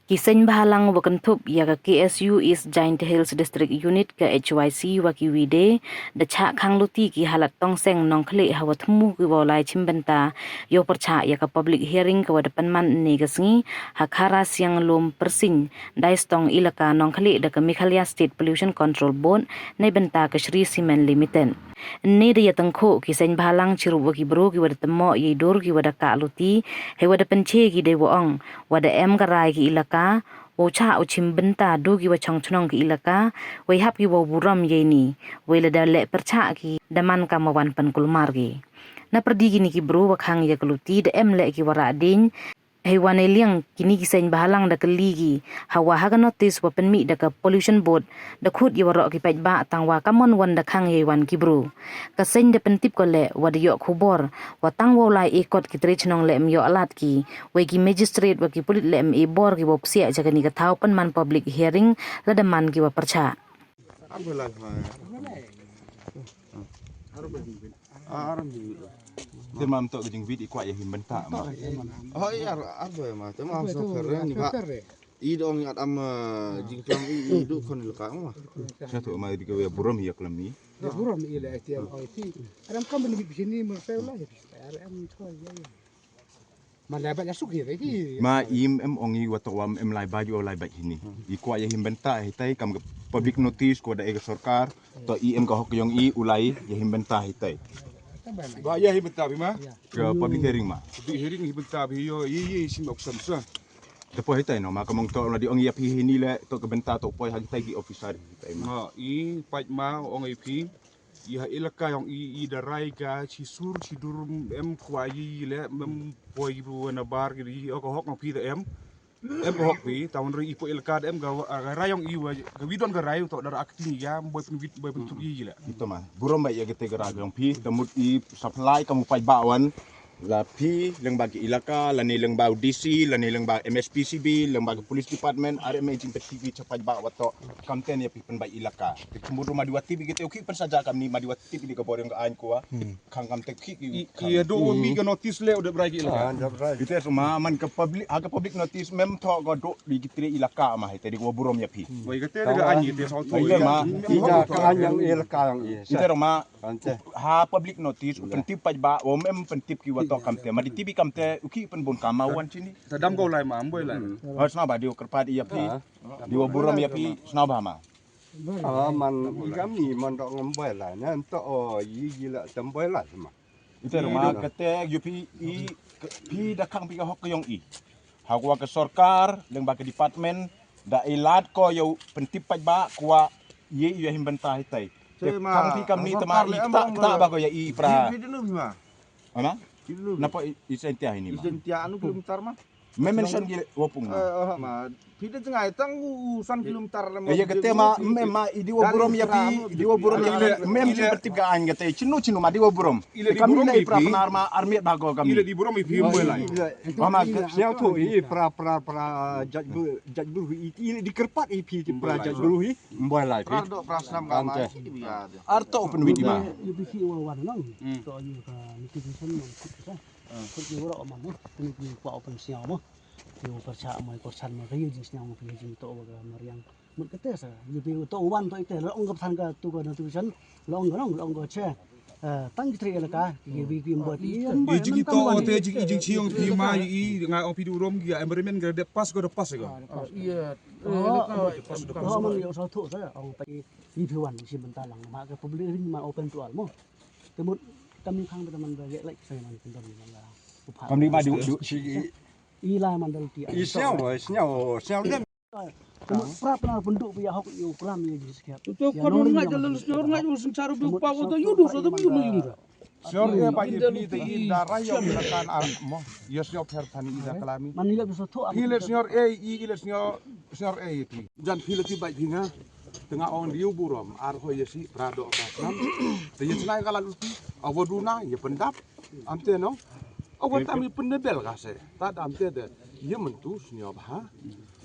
Kiseng bahalang wakentup ya ke KSU East Giant Hills District Unit ke HYC waki wide da chak khang luti ki halat tong seng nong khle hawa thumu ki walai chimbenta yo percha ya ke public hearing ke wadapan man ni kesngi hakara siang lom persing dais tong ilaka nong khle da ke Meghalaya State Pollution Control Board nei benta ke Shri Cement Limited. Ni dia tengko kiseng bahalang ciru waki bro ki wada temo ye dor ki wada ka luti he wada penche ki de woong wada em karai ki ilaka wo cha o chimbenta do ki wa chongchnong ki ilaka we hap ki wo buram ye ni we la da le percha ki daman kamawan pan kulmar ki na perdi gini ki bro wakhang ya keluti da em le ki wara din hewan eliang kini kiseng bahalang da keligi hawa haga notice wa penmi da ka pollution board da khut ye warok ki paj ba tangwa kamon wan da khang hewan ki bro kaseng da pentip ko le wa da yok khubor wa tangwo lai ekot ki tre chnong le myo alat ki we ki magistrate wa ki pulit le e bor ki bop sia jaga ni ka thau pan man public hearing la da man ki wa percha Temam tok gejing vid ikwa ya himbenta ma. Oh iya arbo ya ma, temam so keren ni Pak. I dong ngat am jing tuang I du kon lekang ma. Satu ma di ke buram ya klemi. Ya buram ila STM IT. Adam kan beli di sini merfeulah ya. RM thôi ya. Malabat ya suk ya iki. Ma im em ongi watawam em lai baju lai baj hini. Ikwa ya himbenta hitai kam public notice ko da e sarkar to im ka hok yong I ulai ya himbenta hitai. Ba ya hibenta bima. Ke public hearing ma. Di hearing hibenta bi yo yi sin oksam sa. Depo hitai no ma kamong to la di ongi api hini le to ke benta to poi hagi tai gi officer hitai ma. Ha I paj ma ong IP. Ya ilaka yang I darai ga ci sur ci durum em kwa yi le mem poi bu na bar gi o ko hok no pi da em ko hok pi tawon ri ipo ilaka em ga rayong I wa ga widon ga rayu to dar akti ya boy pun wid boy pun tu yi le. Itu mah buram baik ya gete geragam pi temut I supply kamu pai bawan la pi leng bagi ilaka lani leng bau DC lani leng bau MSPCB leng bagi police department are imagine TV capai bawa to kamten ya pi pen bai ilaka kemburu madiwati bi gete oki pen saja kami madiwati bi ke boreng ga ain ko kang kamten ki Iya do mi ga notice le udah beragi ilaka. itu semua man ke public aga public notice mem to go do di gitre ilaka mah tadi go buram ya pi Boy gate ga anyi te so to. Iya ma Ija kan yang ilka yang itu rumah ha public notice pentip paj ba o mem pentip ki wato kamte ma di TV kamte uki pen bon kamawan sini Tadam go lai ma amboy lai. harus naba di kerpat iya pi di buram ya pi snaba ma man kami mandok ngembel lah nanti yi gila tembel lah semua itu rumah kete yupi I pi dakang pi ka hok yong I hagwa ke sarkar leng ba ke department da ilat ko yo pentip paj ba kwa ye yo himbenta hitai kang pi kami tema I tak ba ko ya I pra Di dulu bima. ana Di dulu. napa isentia ini ma Isen anu kilometer mah. mention gile wopung ma Ma. Pide tengah tang usan kilometer le. ya gete ma memma idi wo burom ya pi di wo burom ya mem seperti ga an gete cinu ma di wo burom kami na ipra penar ma army bago kami Ile di buram ipi amboy lai. mama siapa tu yi pra jaj buru ini dikerpat ipi pra jaj buru yi mboi lah pi Prado prasnam ka ma di biar. arto open widi ma UBC wan nang. To yu ka nitizen nang kita. Kut yu ro ma mo. Ni yu pa open siang mo. Yu percha mo korsan mo kayu jing siang mo kayu jing to ga mariang. Mut kete sa. Yu pi to wan to ite lo ngap than ka tu ka nitizen. Lo ngo che. Tang tri la ka yu bi bi mo ti. Ijing to ote ijing ciong pi ma I nga opi du rom gi embermen ga de pas ga ga. Iya. Oh, man yo so thu sa ong pa i wan si bentar lang ma ka public ring ma open to all mo. Kemut kami khang teman ba ye like saya man pendon la. kami ma di I la man dal ti. siapa dem Kemut prap na penduk pi hok yo pram ye ji sekiat. Itu kalau nggak jalan senior nggak jalan secara berupa atau yudu atau yudu yudu. Senior e pa ye pi te I darai yo kan mo. Yes yo per tani ida kalami. Man ni la so thu. Hile senior E I ile senior E pi. Jan hile ti bai pinga. Tengah on diu buram ar ho yesi prado ka nam. Te ye senai kala luti awaduna ye pendap. Amte no. Awat ami pendebel ka se. Ta amte de ye mentu senior ha.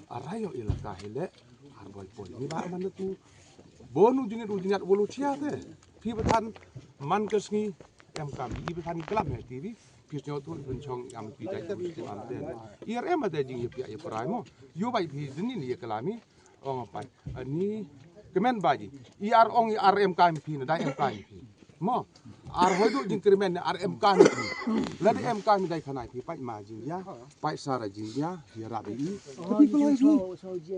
Arayo ilaka hile ar boy boy ni ba man tu. Bonu jingat wolu cia te. Pi betan man kesngi em kami I betan kelam he TV. pisnya tu bencong am pijai tu am ten IRM ada jing ya pia ya perai mo yo bai pi dini ni ya kelami ong apa ani kemen baji IR ong IRM kami pi na dai M kami pi mo ar hodu jing kemen RM kami pi ladi M kami dai khanai pi pai ma jing ya pai sara jing ya ya rabi tapi kalau itu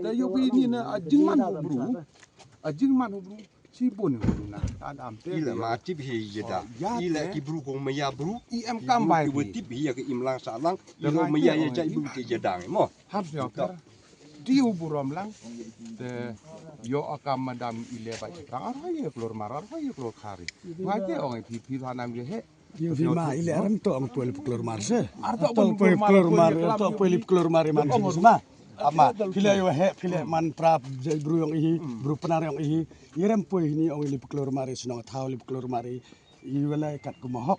da yo pi ni na jing man bru sibun na adam te Ila ma tip hi jeda. Ila ki bru kong maya bru. IM kambai Ibu tip hi ya ke imlang salang. Ila maya ya jai bru te jedang mo. harus nyokar diu buram lang de yo akam madam ile ba cipang arwah keluar marar arwah keluar kari ngate ong pipi tanam ye he Yo vi ma ile aram to ang puel puklor marse. Arto To puel puklor mar to puel puklor mar man sama. Ama pila yo he pila man prap jai bru yang ihi bru penar yang ihi irem puel ini ong ile puklor mare senong thau ile puklor mare i wala kat ko mohok.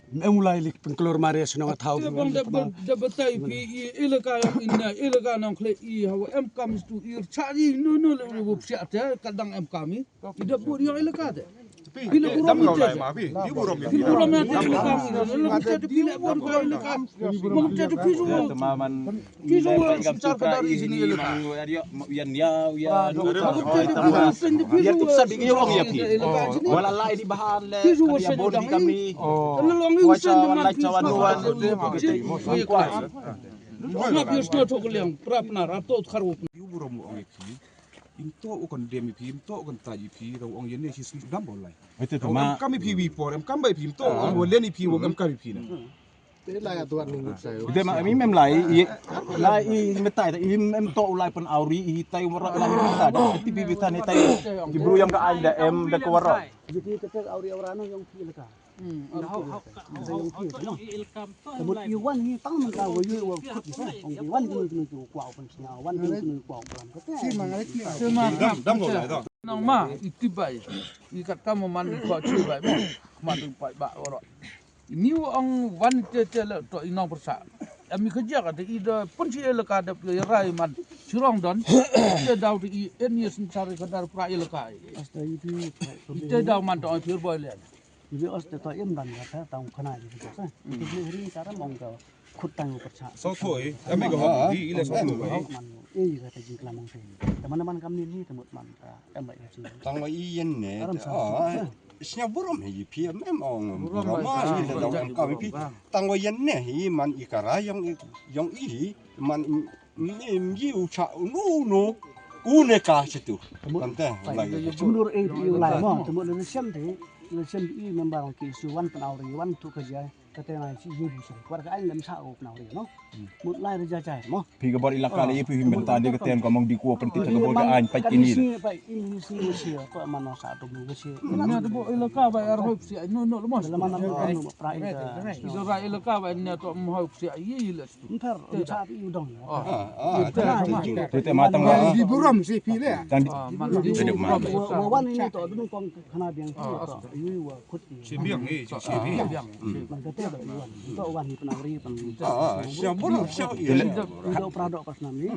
Mulai lik puklor mare senong thau. Bang dabatai pi ilaka yang inna ilaka nang kle I hawa em kami tu ir cari no le bu siat kadang em kami tidak bu yang ilaka de bila buram itu buram yang kita bila buram ko ilaka mau jadi pisu pisu secara dari sini ilaka Biar tipsa bigi wong ya pi. Wala lai di bahan le. Ya bodi kami. Waca walai cawanuan. Nak biar sto tok liang prapna ratot kharu buram ong pi into ukon demi pi into ukon taji pi ro ong yene si dam bolai Itu ong kami pi wi por em kambai pi into ong boleni pi wong kami pi na Ide ma mi mem lai i metai i mem to ulai pen auri i tai wara lai bisa da ti bi bisa ni tai di bru yang ka ai da em da ko wara Jadi kita auri orano yang ilaka. Sebut iwan ni tang man ka wo yu wo kut ni sa. Ong iwan ni ku kwao pen sia wan ni kwao pelan kata. dam bolai to nang ma itibai ikat kamu man ko cibai mo man pai ba oro ni ang wan te le to inang persa ami kerja ka de ida pun si elaka da rai man surong don te daw di en yes sari kadar pra elaka Asta itu te daw man to pure boy le jadi asta to em dan kata tang khana ji kita sa. Itu hari cara mong ka khut tang persa. so thoi em go ho di ile so thoi Man kata ji kelamang sen. Teman-teman kami ni temut man ka em bai ji. Tang wa iyen ne. Aram sa. Snya buram hi pi mem ong buram ma ila dong am kami pi. Tang wa yen ne hi man ikara yang i man miu cha no une ka situ. Tante lagi. Jumur ulai mo temut le siam te le siam I member ki suwan penauri wan tu kerja kata na si yudu sa. War ka ai lam sa o penauri no. Mut lai reja jai mo. pi ga bor ilaka le pi himben de keten ko mong di ko pen ti ga bor ga an pai ini Ini si usia to mana sa to bu usia. na de bo elaka ba ar hoip si no mo Dalam mana pra ida. ido ra elaka ba ne to mo hoip si i le Ntar sa pi udong. Itu matang wa di buram si pi le dan di man di Wan ini to dun kong kana biang to. Iu wa kut. si biang si pi Man kata da wan. To wan ni penawri pen. Snya buram snya Ido pradok pas nami.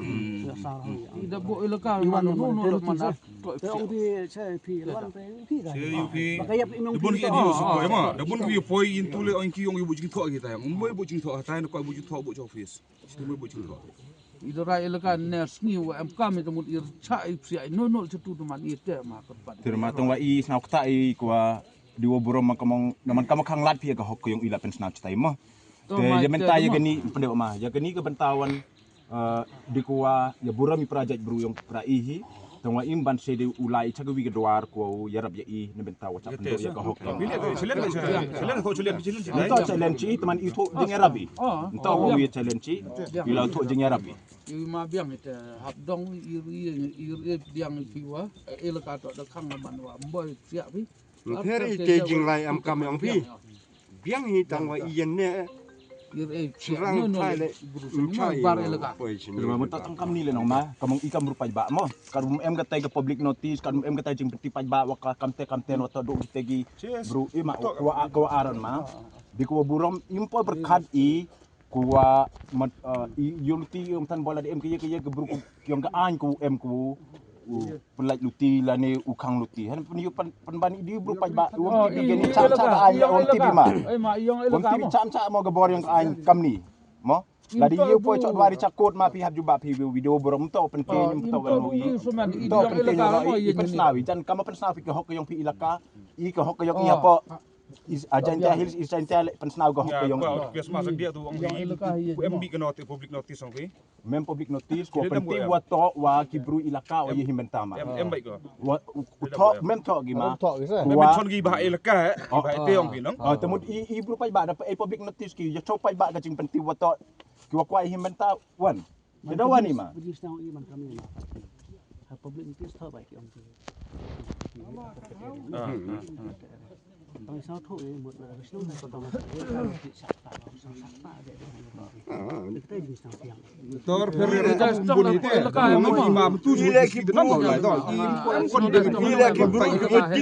Ya sarah. ida bo elaka man no man to Te ong di saya pi wan pe pi ka. pi Makaya pi imong Dabun ini yo suko ema, dabun wi poi intule on ki yong ibu jing tho kita yang umbo ibu jing tho ta no ko ibu jing tho bu office. Situ ibu jing tho. ido ra elaka ne sngi wa em kami temut ir cha i si no cetu man i te ma ko pa Tur matang wa i snauk ta i kwa di wo buram ma kamong naman kamong khang lat pi ga hok yung ila pen snauk tai mo. Te ya menta ya gani pende ma ya gani ke bentawan di kuwa ya buram mi project bru yung pra ihi tongwa imban se de ulai chaga wi gedwar ko yarab ya i ne bentawa cha pendo ya ga hok Selen ko selen Ito challenge ci teman itu jeng arabi. Ito wi challenge ci bila untuk jeng arabi. i ma biang ite hab dong ir diang piwa elaka to da khang man wa boy sia pi Ngeri te jing lai am kam yang pi. Biang hi tang wa iyen ne ir sirang thai le chai bar elaka poi chin. Terima mutat kam ni le nong ma kamong ikam rupai ba mo. Karum em gatai ke public notice karum em gatai jeng peti pai ba wa kamte no to do tegi bro i ma ko aran ma. Di ko burom impo berkat i kuwa unity yung tan bola di em kiye ke bro yung ka an ku em ku pelaj luti lani ukang luti han pun penbani di bro pai ba Oh, wong ti geni cha ai wong ti bima ma iyong wong ti cha mo gabor yang ai kam ni mo ladi yu po chot wari chakot ma pi hab juba pi video borom to penting to wanu i to penting ro i pensnawi jan kama pensnawi ke hok yang pi ilaka i ke hok yang iya po Ajantia Hills Ajantia pensnaw go hok yang Kes masuk dia tu orang MB ke notis public notice orang mem public notice ko penting wa to wa kibru ilaka wa himentama baik ko. wa to mem to gima Memang son gi bah elaka bah te orang binong. temut i bru pai ba dapat public notice ki ya chau pai ba ka jing penting wa to ki wa kwai himenta wan da wani ma Bagi senang iman kami ma. Public notice tak baik om tu. Tang sao thu một là cái snow này còn tao mà bị sạt tạ để kita jadi senang tiang. Tor Ferreira bunyi tu imam tu sudah kita nama lah tu. Kon dia gila ke bro.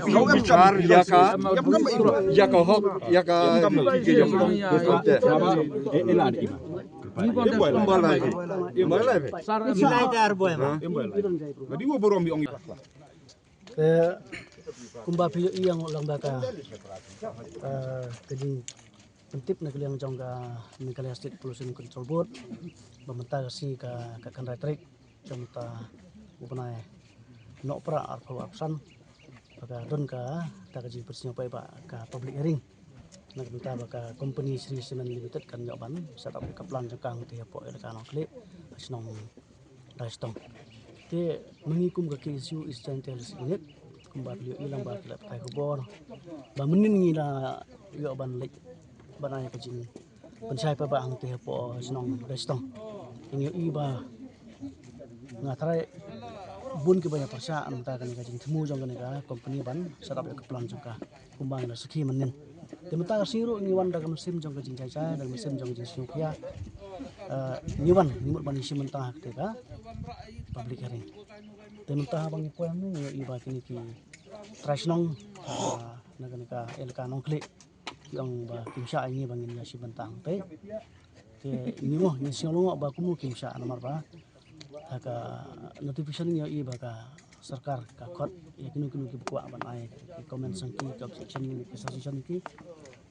Kau bicar ya ka. Ya ka hok ya ka ke yang ela ada imam Kembal lagi. Kembal lagi. Silai dar boy ma. Jadi wo borom bi ong Kumba pilih yang lang baka kejing pentip nak yang jangka Meghalaya State Pollution Control Board pemerintah kasi ka kanrai trik jangka upanai nok pra arpo absan baka don ka ta kejing persnya pai ba ka public hearing nak minta baka company Sri Cement Limited kan jawaban set up ka plan jangkang ti po elaka nok klik asnong raistong te mengikum ka isu istantaneous unit kembali beliau ilang ba kila pakai kubor ba menin ngila yo ban lek banaya kejing pensai pa ba ang te po senong restong inyo iba ngatrai bun ke banyak persa anta kan kejing temu jong kan ka company ban sarap ke plan jong ka kumbang na seki menin temata siru ni wan daga mesin jong kejing caca dan mesin jong kejing sukia niwan nimut ban isi mentah te ka public hearing temata bang ipo ni iba kini ki trasnong naga elka nong klik yang ba kimsha ini bangin ya si bentang te ini mo ni siolong ba kumu kimsha nomor ba ka notification ni iba ka sarkar ka khot ya kinu ki buka ban ai comment sangki ka section ni ka session ki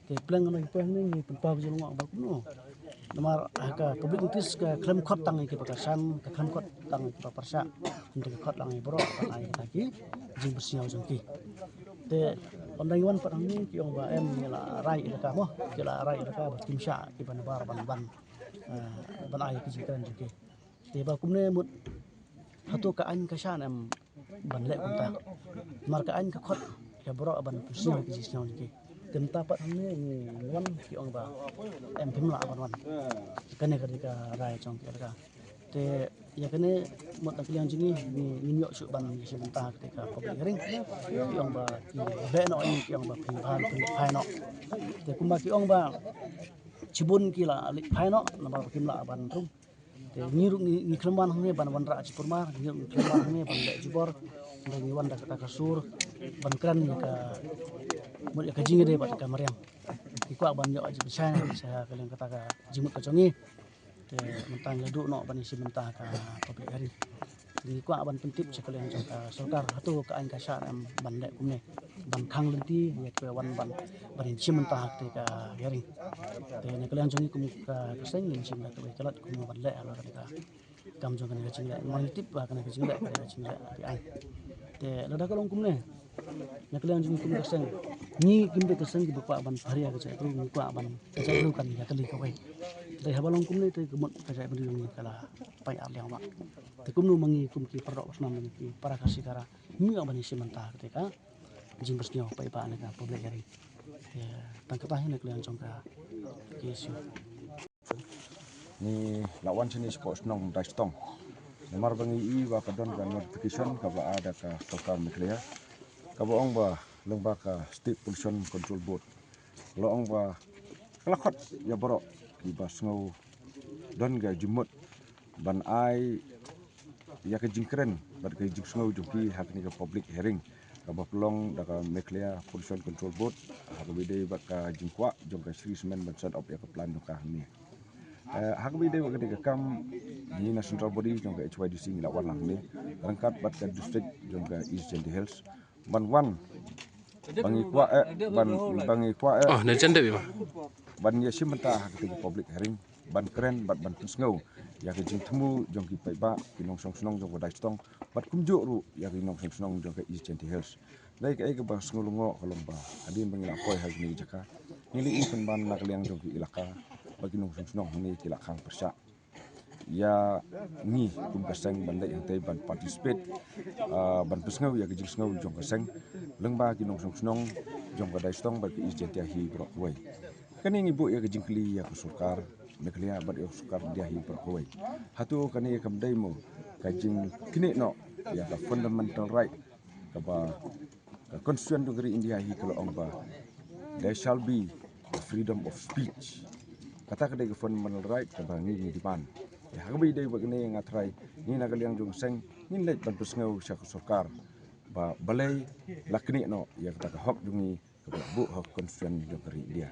te plan nang ipo ni pempa siolong ba kumu nomor ka public notice ka klaim khot tang ki bakasan ka klaim khot tang ki persa untuk khot lang i bro ban ai lagi jing bersiau jangki te ondang wan padang ni ki ong ba em la rai ilaka mo ki la rai ilaka ba kimsha ki ban bar ban ai ki jingkan jangki te ba kumne mut hatu ka an ka shan em ban le kunta mar ka an ka khot ya bro ban bersiau ki jingkan jangki temta padang ni wan ki ong ba em phim la ban wan kane ka rai chong ki ilaka te ya kene mot nak yang jini ni nyok su ban si mentah ketika public hearing yang ba ki be no ni yang ba phan phai no te kumba ki ong ba cibun ki la lik phai no nomor kim la ban rum te ni ru ni kleman ne ban wan ra cipurmar ni kleman ne ban le jibor dan ni wan da kata kasur ban kran ka mot ya kajing de ba ka mariam ki kwa ban yo aji bisa saya kalian kata ka jimut ka chongi mentang laduk nok ban isi mentah ka public hearing ni kwa ban pentip sekalian jangka sarkar hatu ka an ka syar am ban lek kumne ban khang lenti ya ke wan ban isi mentah te ka hearing te ne kalian jongi kum ka seng ni sim la te kalat kum ban lek ala ka kam jong kan ka cing lek man tip ba kan ka cing lek di ai te lada kalong kumne ne kalian jongi kum ka seng ni kim be ka seng ki ba ban bharia ka tu ni kwa ban ka lu kan ya kali ka wai te habalong kum ne te gemot ka jai beri ni kala pai ar liang mak te kum nu mangi kum ki perok senam ni ki para kasih kara ni ang bani simenta ketika jing bersnyo pai pa ka public hearing ya tangkap ni kalian jongka kesu ni lawan sini sport nong daistong nomor bangi i wa kadon kan notification ka ba ada ka Sultan Meghalaya ka boong ba lengba ka State Pollution Control Board loong ba kelakot ya borok di basngau don ga jumut ban ai ya ke jingkren ban ke jingsngau jumpi hakni ka public hearing ka baplong da ka Meghalaya Pollution Control Board ha bide ba ka jingkwa jong ka Sri Cement ban set up ya ka plan ka ni hak bi de wagde kam ni na central body jong ka HYDC ni lawan lang ni rangkat bat ka district jong ka East Jendi Hills ban wan bangi kwa Oh, na janda bi ma. ban ya simenta hak te public hearing ban keren bat ban pusngau ya ke jing temu jong ki pai ba ki nong song snong jong wadai stong bat kumjo ru ya ki nong song snong jong ka East Jendi Hills lai ka ke ba ngulungo kolom ba adin bangi la koi ha ni jaka nili ipun ban nak liang jong ki ilaka bagi nong snong ni ki la khang persya ya ni kum kaseng ban lai yang ban participate ban pusngau ya ke jing snau jong kaseng lengba ki nong snong jong wadai stong ba ki East Jendi hi bro wai kani ibu ya ke jing kli ya ke sukar meklia bat ya sukar dia hi bro wai hatu kani kam dai mo ka jing kini no ya ka fundamental right ka ba constitution negeri India hi kalau ong ba there shall be freedom of speech kata kedai fundamental right ka ba ni di pan ya habi dai bagni ngatrai ni nagaliang jong seng ni lek ban pusngau syak sukar ba balai lakni no ya kata ka hok jungi ka bu hok constitution negeri India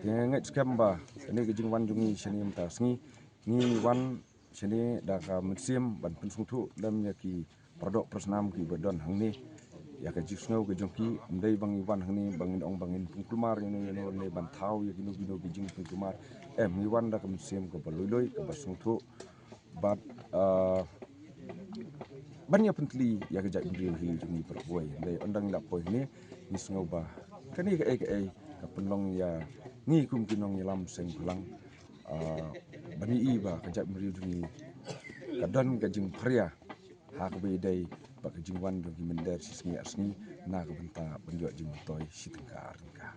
nget skam ba ni ke jing wan jungi shani mta sngi ni wan shani da ka musim ban pensung thu lam ya ki produk persnam ki badon hangni ya ka jisngau ke jongki ndai bangi wan hangni bangin ong bangin pungkumar ni no ne ban thau ya gino gino bijing pungkumar mi wan da ka musim ko baloi ka basung thu but banyak pentli ya ke jai hi jungi perwai ndai ondang la poi ni nisngau ba kani ka ka penlong ya ni kum kinong yalam seng pulang bani iba kajak meriu dungi kadon gajing pria hak be dai ba gajing wan dungi mender sisngi asni na ka benta benjok jing toy sitengkar ka